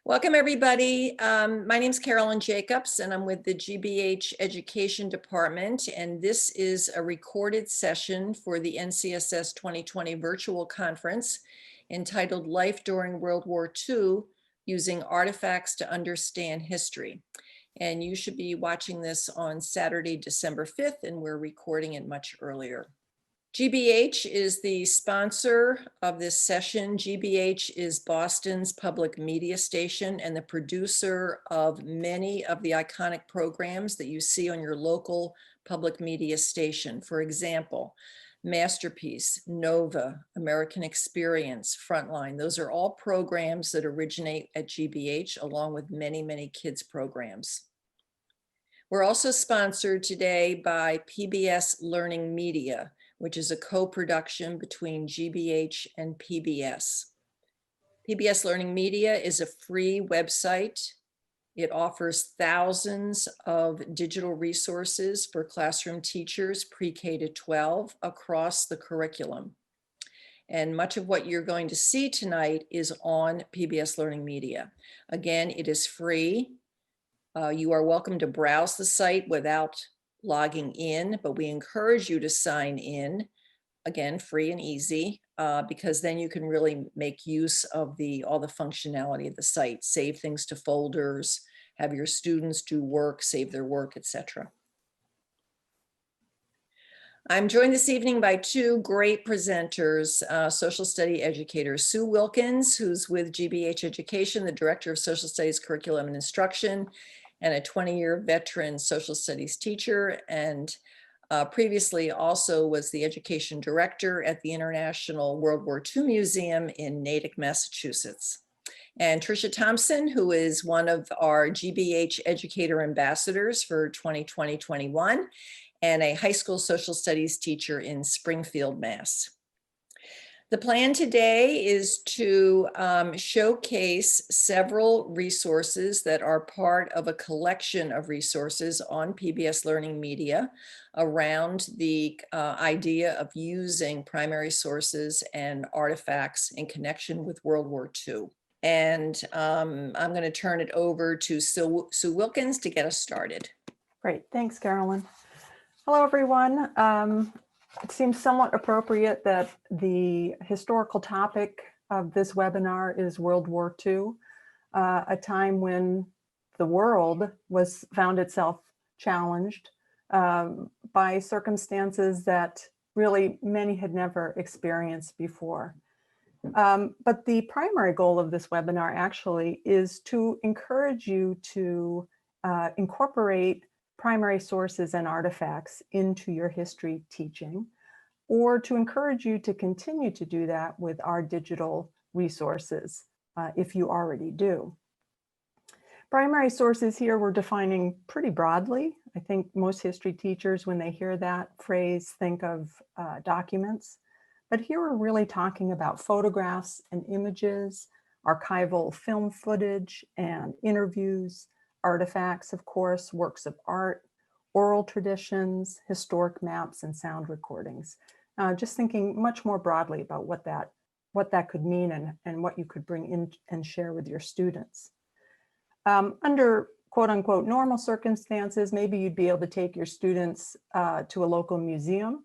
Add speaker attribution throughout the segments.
Speaker 1: Welcome, everybody. My name is Carolyn Jacobs, and I'm with the GBH Education Department, and this is a recorded session for the NCSS 2020 virtual conference entitled Life During World War II, Using Artifacts to Understand History. And you should be watching this on Saturday, December 5th, and we're recording it much earlier. GBH is the sponsor of this session. GBH is Boston's public media station and the producer of many of the iconic programs that you see on your local public media station. For example, Masterpiece, Nova, American Experience, Frontline. Those are all programs that originate at GBH, along with many, many kids programs. We're also sponsored today by PBS LearningMedia, which is a co-production between GBH and PBS. PBS LearningMedia is a free website. It offers thousands of digital resources for classroom teachers pre-K to 12 across the curriculum. And much of what you're going to see tonight is on PBS LearningMedia. Again, it is free. You are welcome to browse the site without logging in, but we encourage you to sign in, again, free and easy, because then you can really make use of all the functionality of the site, save things to folders, have your students do work, save their work, etc. I'm joined this evening by two great presenters, social study educators, Sue Wilkins, who's with GBH Education, the Director of Social Studies Curriculum and Instruction, and a 20-year veteran social studies teacher, and previously also was the education director at the International World War II Museum in Natick, Massachusetts. And Tricia Thompson, who is one of our GBH Educator Ambassadors for 2020-21, and a high school social studies teacher in Springfield, Mass. The plan today is to showcase several resources that are part of a collection of resources on PBS LearningMedia around the idea of using primary sources and artifacts in connection with World War II. And I'm going to turn it over to Sue Wilkins to get us started.
Speaker 2: Great, thanks, Carolyn. Hello, everyone. It seems somewhat appropriate that the historical topic of this webinar is World War II, a time when the world found itself challenged by circumstances that really many had never experienced before. But the primary goal of this webinar actually is to encourage you to incorporate primary sources and artifacts into your history teaching, or to encourage you to continue to do that with our digital resources, if you already do. Primary sources here we're defining pretty broadly. I think most history teachers, when they hear that phrase, think of documents. But here we're really talking about photographs and images, archival film footage and interviews, artifacts, of course, works of art, oral traditions, historic maps, and sound recordings. Just thinking much more broadly about what that could mean and what you could bring in and share with your students. Under quote unquote normal circumstances, maybe you'd be able to take your students to a local museum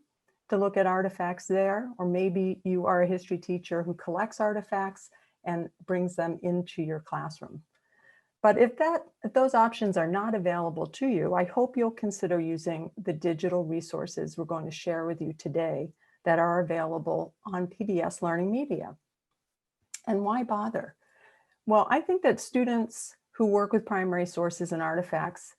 Speaker 2: to look at artifacts there, or maybe you are a history teacher who collects artifacts and brings them into your classroom. But if those options are not available to you, I hope you'll consider using the digital resources we're going to share with you today that are available on PBS LearningMedia. And why bother? Well, I think that students who work with primary sources and artifacts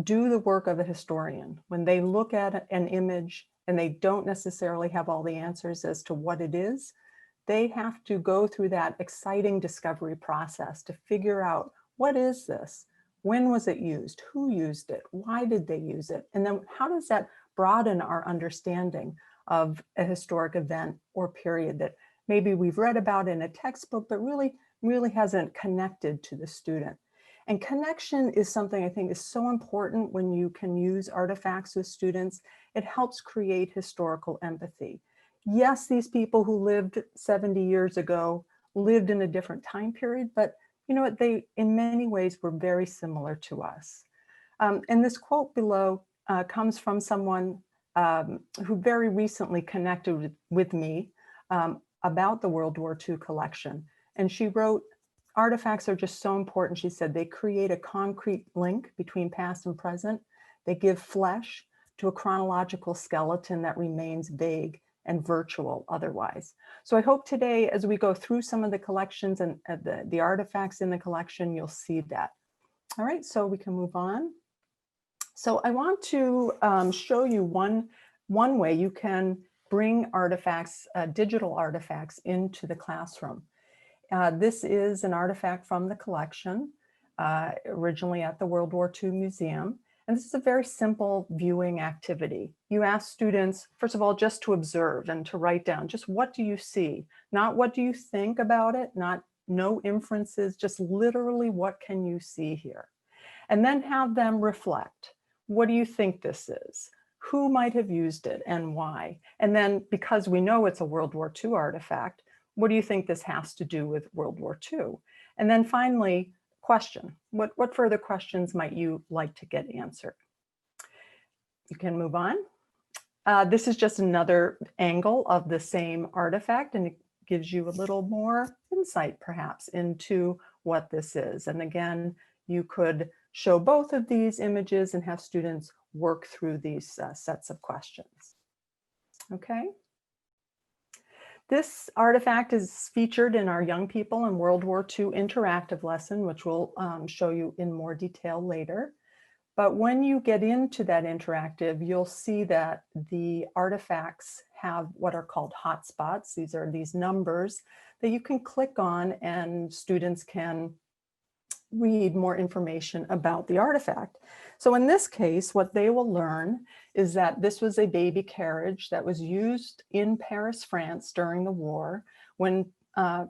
Speaker 2: do the work of a historian. When they look at an image and they don't necessarily have all the answers as to what it is, they have to go through that exciting discovery process to figure out, what is this? When was it used? Who used it? Why did they use it? And then how does that broaden our understanding of a historic event or period that maybe we've read about in a textbook, but really hasn't connected to the student? And connection is something I think is so important when you can use artifacts with students. It helps create historical empathy. Yes, these people who lived 70 years ago lived in a different time period, but you know what, they in many ways were very similar to us. And this quote below comes from someone who very recently connected with me about the World War II collection. And she wrote, "Artifacts are just so important." She said, "They create a concrete link between past and present. They give flesh to a chronological skeleton that remains vague and virtual otherwise." So I hope today, as we go through some of the collections and the artifacts in the collection, you'll see that. All right, so we can move on. So I want to show you one way you can bring artifacts, digital artifacts, into the classroom. This is an artifact from the collection, originally at the World War II Museum. And this is a very simple viewing activity. You ask students, first of all, just to observe and to write down, just what do you see? Not what do you think about it, not no inferences, just literally what can you see here? And then have them reflect. What do you think this is? Who might have used it and why? And then, because we know it's a World War II artifact, what do you think this has to do with World War II? And then finally, question. What further questions might you like to get answered? You can move on. This is just another angle of the same artifact, and it gives you a little more insight perhaps into what this is. And again, you could show both of these images and have students work through these sets of questions. Okay. This artifact is featured in our Young People in World War II interactive lesson, which we'll show you in more detail later. But when you get into that interactive, you'll see that the artifacts have what are called hotspots. These are these numbers that you can click on and students can read more information about the artifact. So in this case, what they will learn is that this was a baby carriage that was used in Paris, France during the war when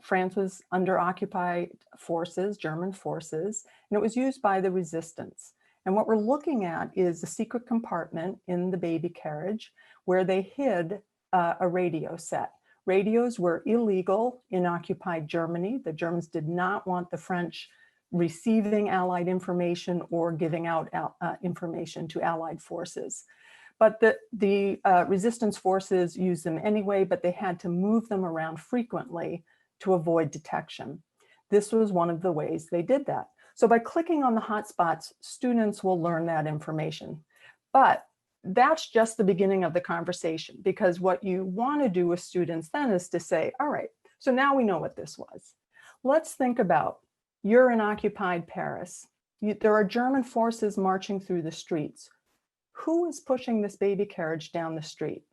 Speaker 2: France was under occupied forces, German forces, and it was used by the resistance. And what we're looking at is a secret compartment in the baby carriage where they hid a radio set. Radios were illegal in occupied Germany. The Germans did not want the French receiving Allied information or giving out information to Allied forces. But the resistance forces used them anyway, but they had to move them around frequently to avoid detection. This was one of the ways they did that. So by clicking on the hotspots, students will learn that information. But that's just the beginning of the conversation, because what you want to do with students then is to say, all right, so now we know what this was. Let's think about, you're in occupied Paris. There are German forces marching through the streets. Who is pushing this baby carriage down the street?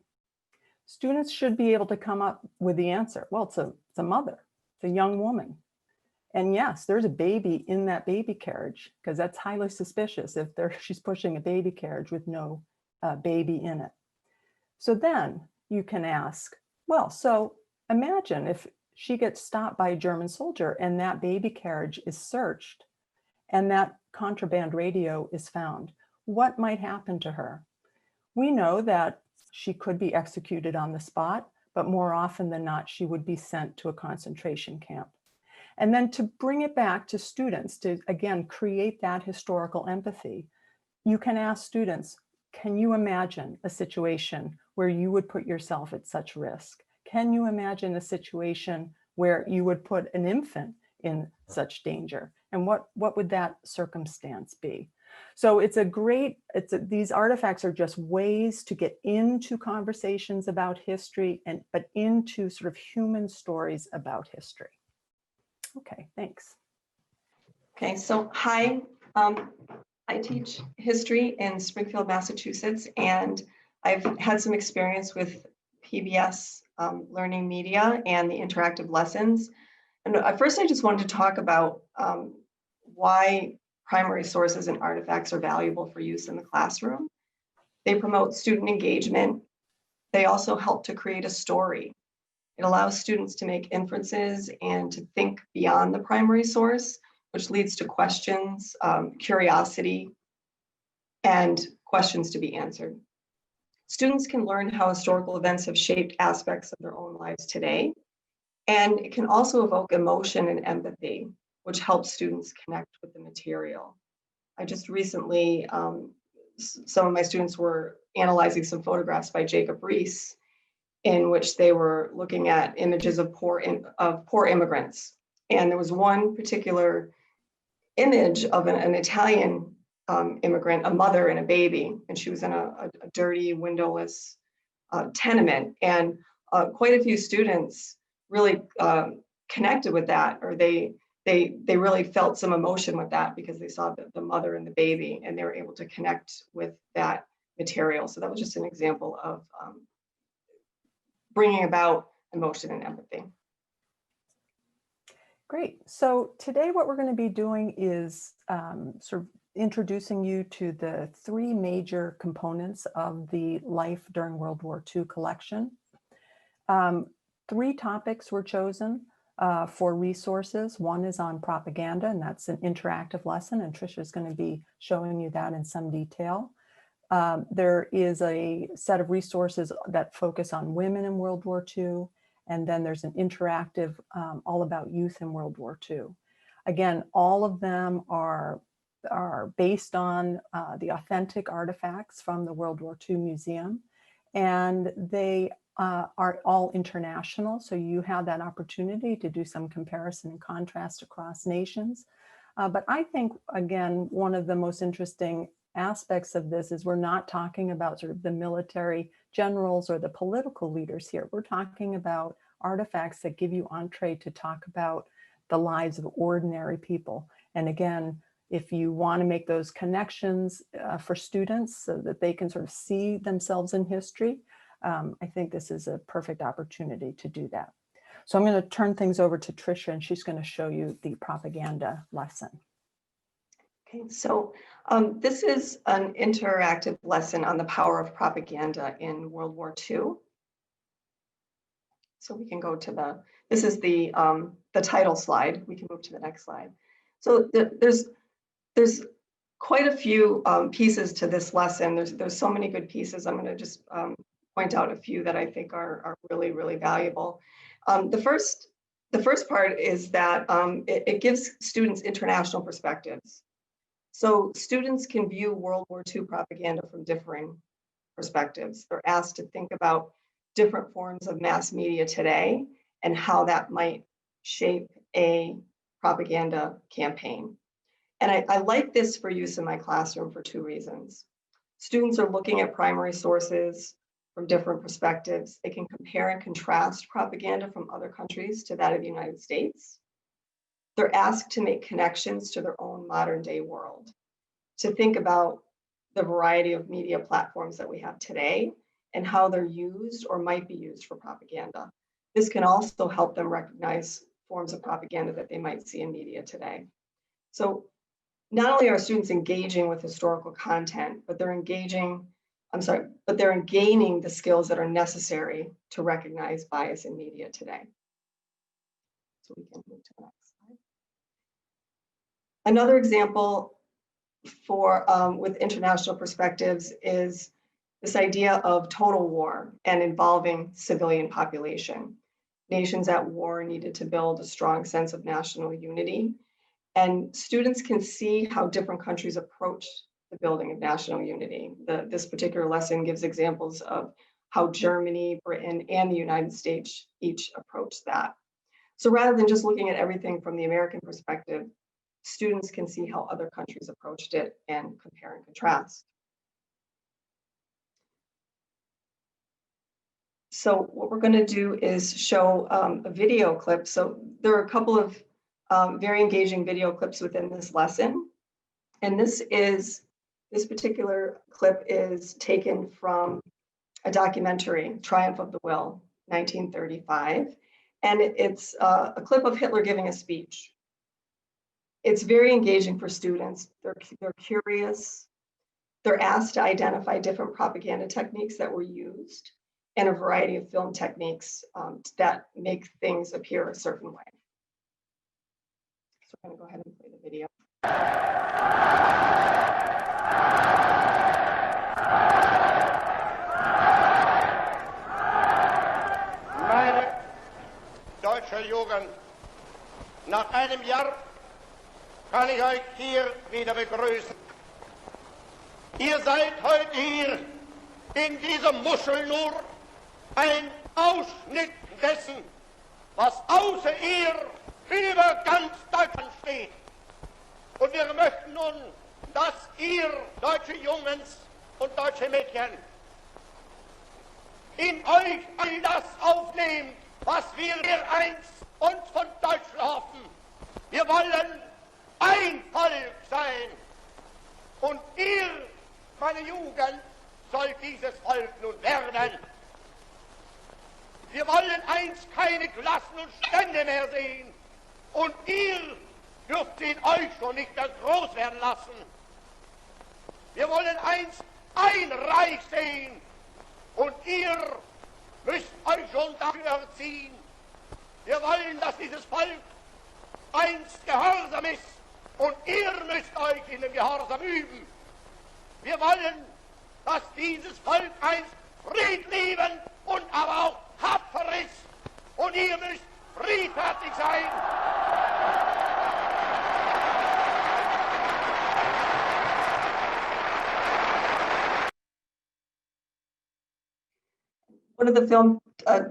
Speaker 2: Students should be able to come up with the answer. Well, it's a mother, it's a young woman. And yes, there's a baby in that baby carriage, because that's highly suspicious if she's pushing a baby carriage with no baby in it. So then you can ask, well, so imagine if she gets stopped by a German soldier and that baby carriage is searched and that contraband radio is found. What might happen to her? We know that she could be executed on the spot, but more often than not, she would be sent to a concentration camp. And then to bring it back to students, to again create that historical empathy, you can ask students, can you imagine a situation where you would put yourself at such risk? Can you imagine a situation where you would put an infant in such danger? And what would that circumstance be? So these artifacts are just ways to get into conversations about history, but into sort of human stories about history. Okay, thanks.
Speaker 3: Okay, so hi, I teach history in Springfield, Massachusetts, and I've had some experience with PBS LearningMedia and the interactive lessons. And at first, I just wanted to talk about why primary sources and artifacts are valuable for use in the classroom. They promote student engagement. They also help to create a story. It allows students to make inferences and to think beyond the primary source, which leads to questions, curiosity, and questions to be answered. Students can learn how historical events have shaped aspects of their own lives today, and it can also evoke emotion and empathy. which helps students connect with the material. I just recently, some of my students were analyzing some photographs by Jacob Riis, in which they were looking at images of poor immigrants. And there was one particular image of an Italian immigrant, a mother and a baby, and she was in a dirty, windowless tenement. And quite a few students really connected with that, or they really felt some emotion with that because they saw the mother and the baby, and they were able to connect with that material. So that was just an example of bringing about emotion and empathy.
Speaker 2: Great. So today what we're going to be doing is sort of introducing you to the three major components of the Life During World War II collection. Three topics were chosen for resources. One is on propaganda, and that's an interactive lesson, and Tricia is going to be showing you that in some detail. There is a set of resources that focus on women in World War II, and then there's an interactive all about youth in World War II. Again, all of them are based on the authentic artifacts from the World War II Museum, and they are all international. So you have that opportunity to do some comparison and contrast across nations. But I think, again, one of the most interesting aspects of this is we're not talking about sort of the military generals or the political leaders here. We're talking about artifacts that give you entree to talk about the lives of ordinary people. And again, if you want to make those connections for students so that they can sort of see themselves in history, I think this is a perfect opportunity to do that. So I'm going to turn things over to Tricia, and she's going to show you the propaganda lesson.
Speaker 3: Okay, so this is an interactive lesson on the power of propaganda in World War II. So we can go to this is the title slide. We can move to the next slide. So there's quite a few pieces to this lesson. There's so many good pieces. I'm going to just point out a few that I think are really, really valuable. The first part is that it gives students international perspectives. So students can view World War II propaganda from differing perspectives. They're asked to think about different forms of mass media today and how that might shape a propaganda campaign. And I like this for use in my classroom for two reasons. Students are looking at primary sources from different perspectives. They can compare and contrast propaganda from other countries to that of the United States. They're asked to make connections to their own modern day world, to think about the variety of media platforms that we have today and how they're used or might be used for propaganda. This can also help them recognize forms of propaganda that they might see in media today. So not only are students engaging with historical content, but they're gaining the skills that are necessary to recognize bias in media today. So we can move to the next slide. Another example for with international perspectives is this idea of total war and involving civilian population. Nations at war needed to build a strong sense of national unity, and students can see how different countries approach the building of national unity. This particular lesson gives examples of how Germany, Britain, and the United States each approached that. So rather than just looking at everything from the American perspective, students can see how other countries approached it and compare and contrast. So what we're going to do is show a video clip. So there are a couple of very engaging video clips within this lesson. And this particular clip is taken from a documentary, Triumph of the Will, 1935. And it's a clip of Hitler giving a speech. It's very engaging for students. They're curious. They're asked to identify different propaganda techniques that were used and a variety of film techniques that make things appear a certain way. So I'm going to go ahead and play the video.
Speaker 4: Meine deutsche Jugend, nach einem Jahr kann ich euch hier wieder begrüßen. Ihr seid heute hier in dieser Muschel nur ein Ausschnitt dessen, was außer ihr über ganz Deutschland steht. Und wir möchten nun, dass ihr, deutsche Jungs und deutsche Mädchen, in euch all das aufnehmt, was wir einst uns von Deutschland hoffen. Wir wollen ein Volk sein. Und ihr, meine Jugend, sollt dieses Volk nun werden. Wir wollen einst keine Klassen und Stände mehr sehen. Und ihr dürft in euch schon nicht mehr groß werden lassen. Wir wollen einst ein Reich sehen. Und ihr müsst euch schon dafür erziehen. Wir wollen, dass dieses Volk einst gehorsam ist. Und ihr müsst euch in dem Gehorsam üben. Wir wollen, dass dieses Volk einst friedliebend und aber auch tapfer ist. Und ihr müsst friedfertig sein.
Speaker 3: One of the film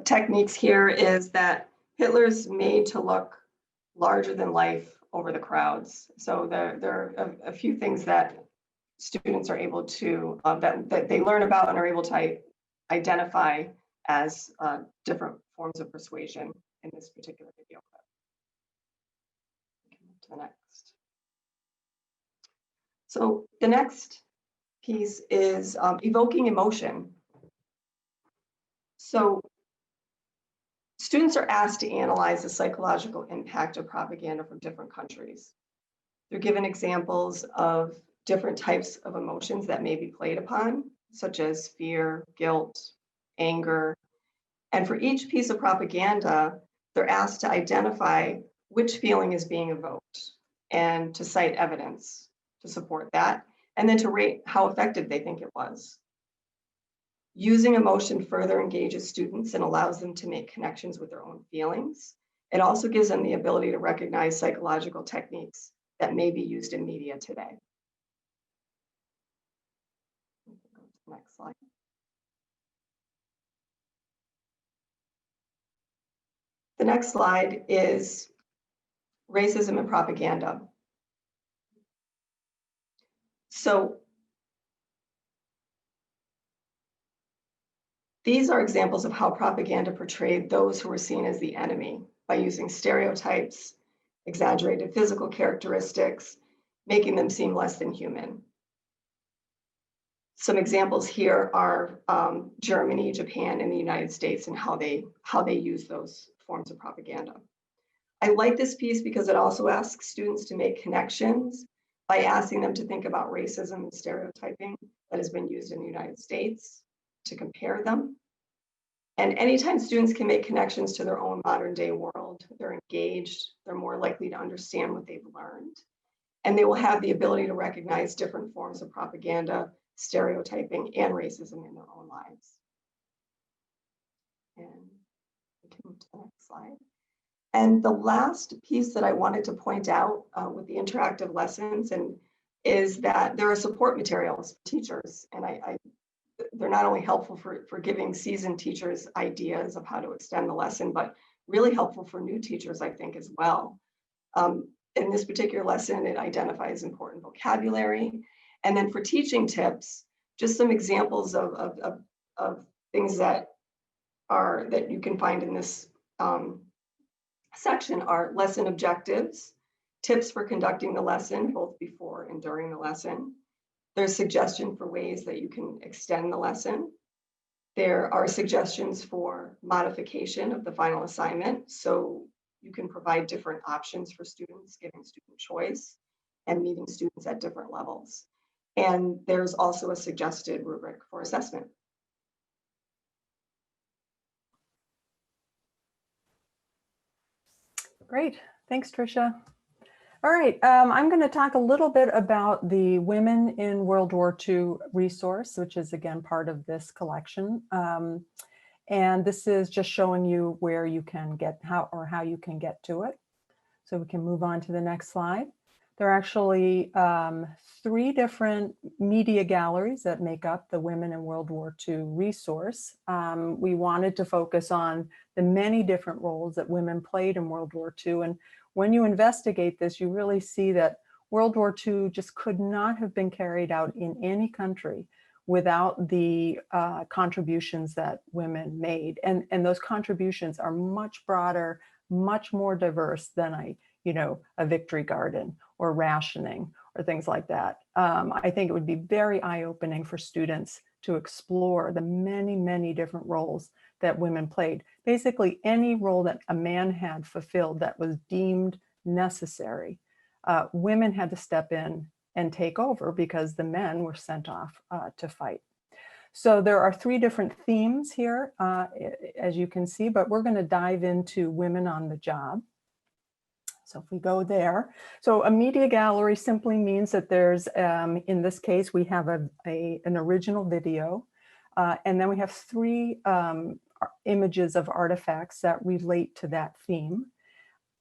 Speaker 3: techniques here is that Hitler's made to look larger than life over the crowds. So there are a few things that students are able to, that they learn about and are able to identify as different forms of persuasion in this particular video clip. To the next. So the next piece is evoking emotion. So students are asked to analyze the psychological impact of propaganda from different countries. They're given examples of different types of emotions that may be played upon, such as fear, guilt, anger. And for each piece of propaganda, they're asked to identify which feeling is being evoked and to cite evidence to support that, and then to rate how effective they think it was. Using emotion further engages students and allows them to make connections with their own feelings. It also gives them the ability to recognize psychological techniques that may be used in media today. Next slide. The next slide is racism and propaganda. So these are examples of how propaganda portrayed those who were seen as the enemy by using stereotypes, exaggerated physical characteristics, making them seem less than human. Some examples here are Germany, Japan, and the United States, and how they use those forms of propaganda. I like this piece because it also asks students to make connections by asking them to think about racism and stereotyping that has been used in the United States, to compare them. And anytime students can make connections to their own modern day world, they're engaged, they're more likely to understand what they've learned, and they will have the ability to recognize different forms of propaganda, stereotyping, and racism in their own lives. And we can move to the next slide. And the last piece that I wanted to point out with the interactive lessons is that there are support materials for teachers, and they're not only helpful for giving seasoned teachers ideas of how to extend the lesson, but really helpful for new teachers, I think, as well. In this particular lesson, it identifies important vocabulary. And then for teaching tips, just some examples of things that you can find in this section are lesson objectives, tips for conducting the lesson, both before and during the lesson. There's suggestion for ways that you can extend the lesson. There are suggestions for modification of the final assignment. So you can provide different options for students, giving student choice and meeting students at different levels. And there's also a suggested rubric for assessment.
Speaker 2: Great, thanks, Tricia. All right, I'm going to talk a little bit about the Women in World War II resource, which is again part of this collection. And this is just showing you where you can get how you can get to it. So we can move on to the next slide. There are actually 3 different media galleries that make up the Women in World War II resource. We wanted to focus on the many different roles that women played in World War II. And when you investigate this, you really see that World War II just could not have been carried out in any country without the contributions that women made. And those contributions are much broader, much more diverse than a victory garden or rationing or things like that. I think it would be very eye-opening for students to explore the many, many different roles that women played. Basically, any role that a man had fulfilled that was deemed necessary, women had to step in and take over because the men were sent off to fight. So there are 3 different themes here, as you can see, but we're going to dive into women on the job. So if we go there, so a media gallery simply means that there's, in this case, we have an original video, and then we have 3 images of artifacts that relate to that theme.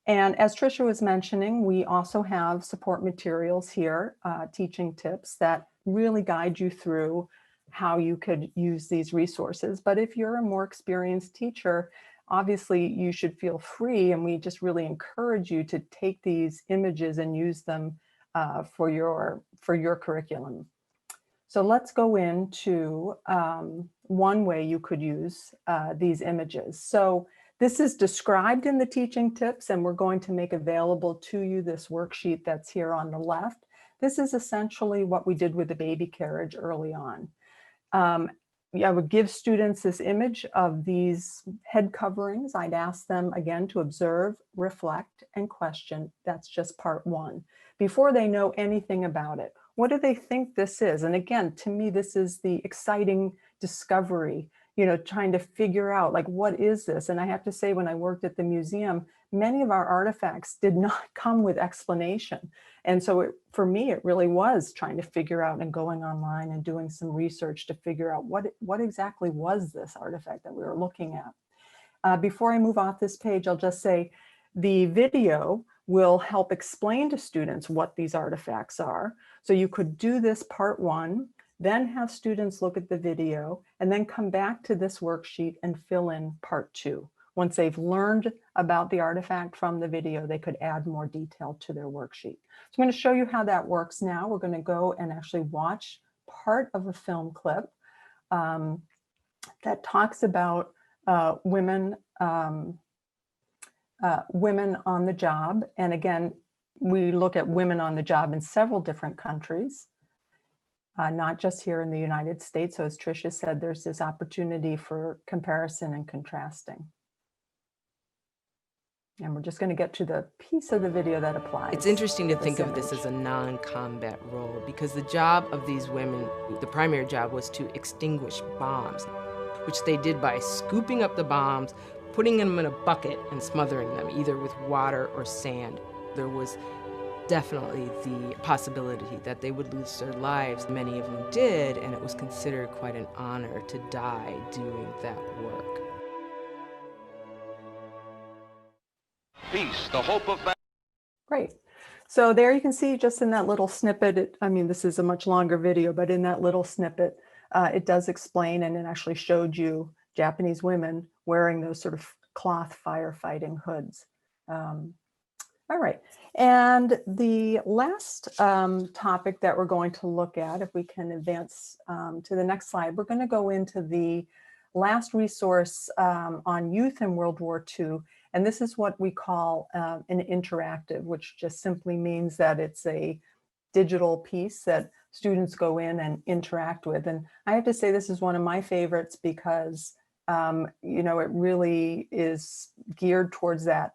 Speaker 2: And as Tricia was mentioning, we also have support materials here, teaching tips that really guide you through how you could use these resources. But if you're a more experienced teacher, obviously you should feel free, and we just really encourage you to take these images and use them for your curriculum. So let's go into one way you could use these images. So this is described in the teaching tips, and we're going to make available to you this worksheet that's here on the left. This is essentially what we did with the baby carriage early on. I would give students this image of these head coverings. I'd ask them again to observe, reflect, and question. That's just part 1. Before they know anything about it, what do they think this is? And again, to me, this is the exciting discovery, trying to figure out, like, what is this? And I have to say, when I worked at the museum, many of our artifacts did not come with explanation. And so for me, it really was trying to figure out and going online and doing some research to figure out what exactly was this artifact that we were looking at. Before I move off this page, I'll just say the video will help explain to students what these artifacts are. So you could do this part 1, then have students look at the video, and then come back to this worksheet and fill in part 2. Once they've learned about the artifact from the video, they could add more detail to their worksheet. So I'm going to show you how that works now. We're going to go and actually watch part of a film clip that talks about women on the job. And again, we look at women on the job in several different countries, not just here in the United States. So as Tricia said, there's this opportunity for comparison and contrasting. And we're just going to get to the piece of the video that applies.
Speaker 5: It's interesting to think of this as a non-combat role, because the job of these women, the primary job, was to extinguish bombs, which they did by scooping up the bombs, putting them in a bucket and smothering them, either with water or sand. There was definitely the possibility that they would lose their lives. Many of them did, and it was considered quite an honor to die doing that work.
Speaker 6: Peace, the hope of man.
Speaker 2: Great. So there you can see, just in that little snippet, I mean, this is a much longer video, but in that little snippet, it does explain, and it actually showed you Japanese women wearing those sort of cloth firefighting hoods. All right. And the last topic that we're going to look at, if we can advance to the next slide, we're going to go into the last resource on youth in World War II. And this is what we call an interactive, which just simply means that it's a digital piece that students go in and interact with. And I have to say, this is one of my favorites because, it really is geared towards that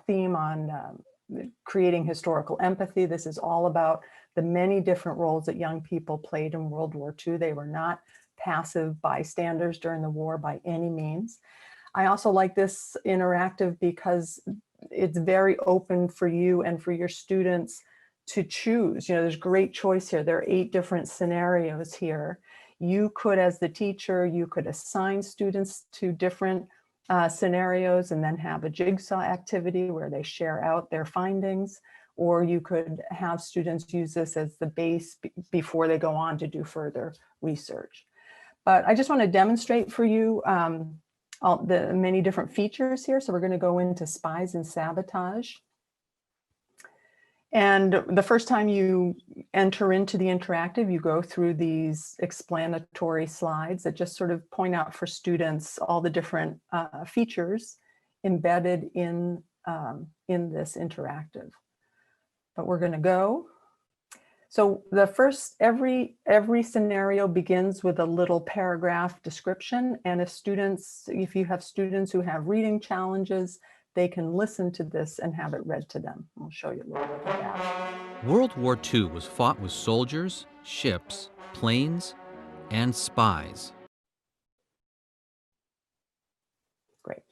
Speaker 2: theme on creating historical empathy. This is all about the many different roles that young people played in World War II. They were not passive bystanders during the war by any means. I also like this interactive because it's very open for you and for your students to choose. There's great choice here. There are 8 different scenarios here. You could, as the teacher, you could assign students to different scenarios and then have a jigsaw activity where they share out their findings. or you could have students use this as the base before they go on to do further research. But I just want to demonstrate for you all the many different features here. So we're going to go into spies and sabotage. And the first time you enter into the interactive, you go through these explanatory slides that just sort of point out for students all the different features embedded in this interactive. But we're going to go. So the first, every scenario begins with a little paragraph description. And if you have students who have reading challenges, they can listen to this and have it read to them. I'll show you a little bit of that.
Speaker 6: World War II was fought with soldiers, ships, planes, and spies.
Speaker 2: Great.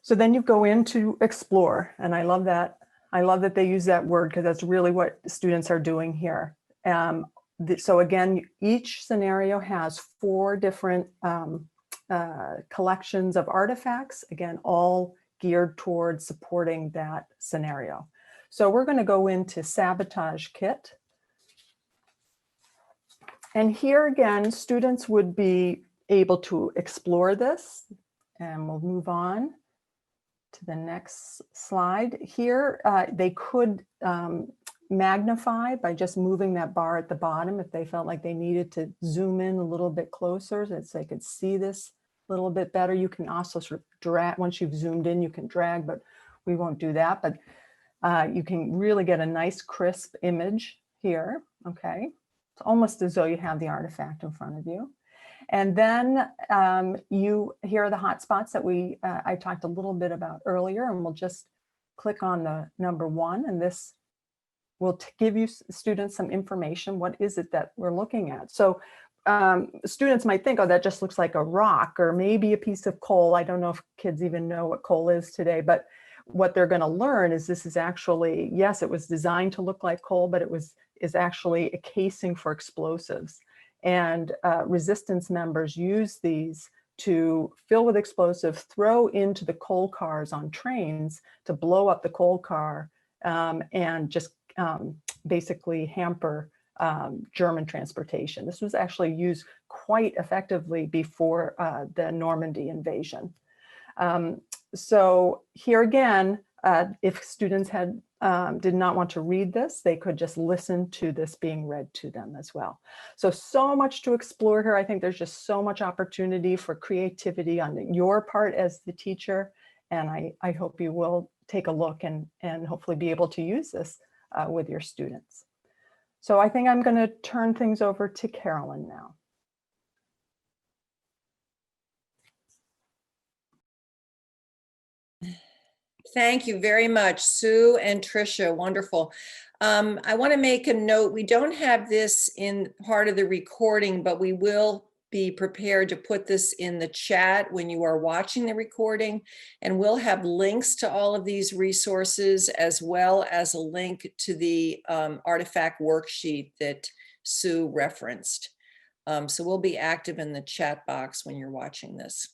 Speaker 2: So then you go into explore, and I love that. I love that they use that word because that's really what students are doing here. So again, each scenario has 4 different collections of artifacts, again, all geared towards supporting that scenario. So we're going to go into Sabotage Kit. And here again, students would be able to explore this, and we'll move on to the next slide. Here, they could magnify by just moving that bar at the bottom if they felt like they needed to zoom in a little bit closer so they could see this a little bit better. You can also sort of drag, once you've zoomed in, you can drag, but we won't do that. But you can really get a nice crisp image here, okay? It's almost as though you have the artifact in front of you. And then here are the hotspots that I talked a little bit about earlier, and we'll just click on the number 1, and this will give you students some information. What is it that we're looking at? So students might think, oh, that just looks like a rock or maybe a piece of coal. I don't know if kids even know what coal is today, but what they're going to learn is this is actually, yes, it was designed to look like coal, but is actually a casing for explosives. And resistance members use these to fill with explosive, throw into the coal cars on trains to blow up the coal car and just basically hamper German transportation. This was actually used quite effectively before the Normandy invasion. So here again, if students did not want to read this, they could just listen to this being read to them as well. So much to explore here. I think there's just so much opportunity for creativity on your part as the teacher. And I hope you will take a look and hopefully be able to use this with your students. So I think I'm going to turn things over to Carolyn now.
Speaker 1: Thank you very much, Sue and Tricia. Wonderful. I want to make a note. We don't have this in part of the recording, but we will be prepared to put this in the chat when you are watching the recording. And we'll have links to all of these resources, as well as a link to the artifact worksheet that Sue referenced. So we'll be active in the chat box when you're watching this.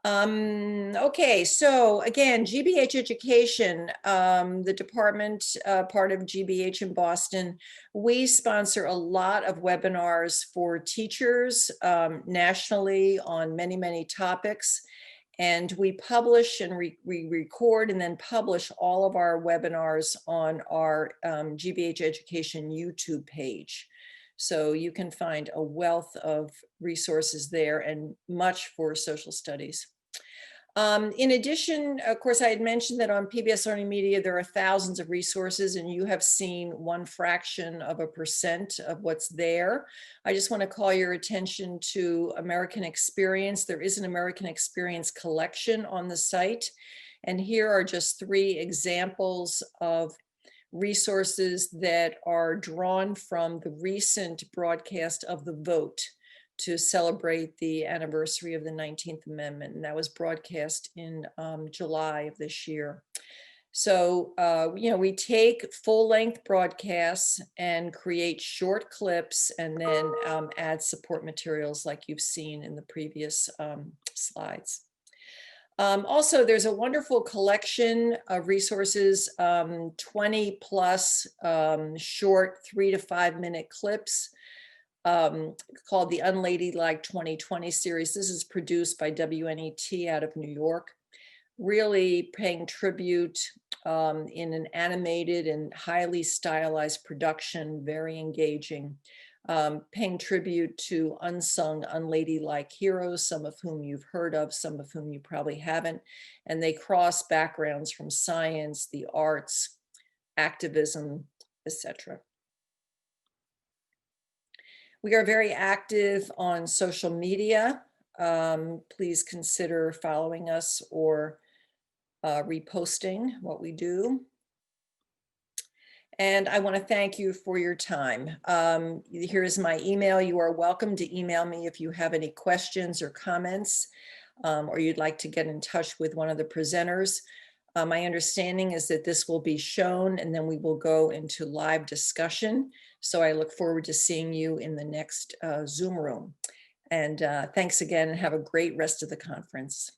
Speaker 1: Okay, so again, GBH Education, the department, part of GBH in Boston, we sponsor a lot of webinars for teachers nationally on many, many topics. And we publish and we record and then publish all of our webinars on our GBH Education YouTube page. So you can find a wealth of resources there and much for social studies. In addition, of course, I had mentioned that on PBS LearningMedia, there are thousands of resources, and you have seen 0.1% of what's there. I just want to call your attention to American Experience. There is an American Experience collection on the site. And here are just 3 examples of resources that are drawn from the recent broadcast of the vote to celebrate the anniversary of the 19th Amendment. And that was broadcast in July of this year. So, we take full-length broadcasts and create short clips and then add support materials like you've seen in the previous slides. Also, there's a wonderful collection of resources, 20 plus short 3 to 5 minute clips called the Unladylike 2020 series. This is produced by WNET out of New York, really paying tribute in an animated and highly stylized production, very engaging. Paying tribute to unsung, unladylike heroes, some of whom you've heard of, some of whom you probably haven't. And they cross backgrounds from science, the arts, activism, etc. We are very active on social media. Please consider following us or reposting what we do. And I want to thank you for your time. Here is my email. You are welcome to email me if you have any questions or comments, or you'd like to get in touch with one of the presenters. My understanding is that this will be shown and then we will go into live discussion. So I look forward to seeing you in the next Zoom room. And thanks again and have a great rest of the conference.